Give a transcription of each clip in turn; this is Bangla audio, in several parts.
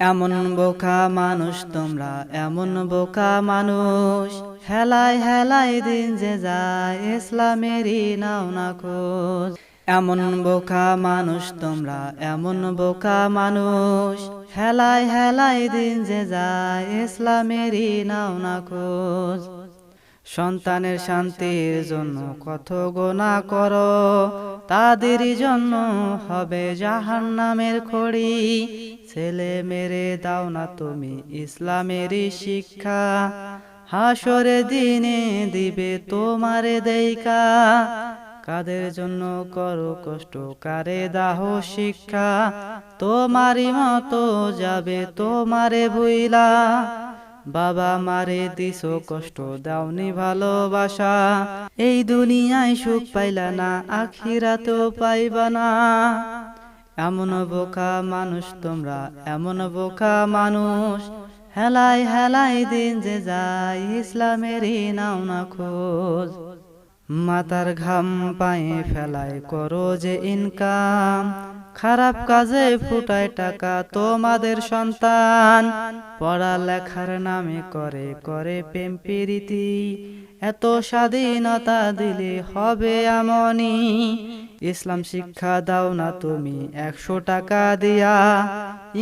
এমন বোকা মানুষ তোমরা, এমন বোকা মানুষ, হেলায় হেলায় দিন যে যায় ইসলামেরই নাও না খোঁজ। এমন বোকা মানুষ তোমরা, এমন বোকা মানুষ, হেলায় হেলায় দিন যে যায় ইসলামেরই নাও না খোঁজ। সন্তানের শান্তির জন্য কত গুনাহ করো, তাদেরই জন্য হবে জাহান্নামের খড়ি। ছেলে মেরে দাও না তুমি ইসলামেরই শিক্ষা, হাসরে দিনে দিবে তোমারে দেইকা। কাদের জন্য করো কষ্ট, কারে দাহ শিক্ষা, তোমারই মতো যাবে তোমারে ভুইলা। বাবা মারে দিছো কষ্ট, দাওনি ভালোবাসা, এই দুনিয়ায় সুখ পাইলা না, আখিরাতেও পাইবা না। এমন বোকা মানুষ তোমরা, এমন বোকা মানুষ, হেলায় হেলায় দিন যে যায় ইসলামেরই নাও না খোঁজ। মাথার ঘাম পায়ে ফেলায় করো যে ইনকাম, খারাপ কাজে ফুটায় টাকা তোমাদের সন্তান। পড়ালেখার নামে করে করে প্রেম প্রীতি, এত স্বাধীনতা দিলে হবে এমনই। ইসলাম শিক্ষা দাও না তুমি 100 টাকা দিয়া,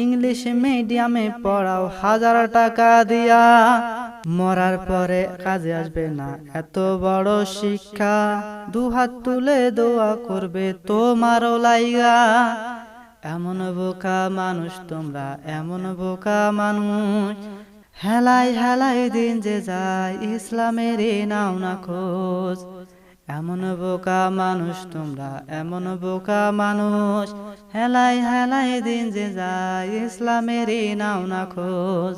ইংলিশ মিডিয়ামে পড়াও 1000 টাকা দিয়া। মরার পরে কাজে আসবে না এত বড় শিক্ষা, দুহাত তুলে দোয়া করবে তোমারও লাইগা। এমন বোকা মানুষ তোমরা, এমন বোকা মানুষ, হেলায় হেলায় দিন যে যায় ইসলামেরই নাও না খোঁজ। এমন বোকা মানুষ তোমরা, এমন বোকা মানুষ, হেলায় হেলায় দিন যে যায় ইসলামেরই নাও না খোঁজ।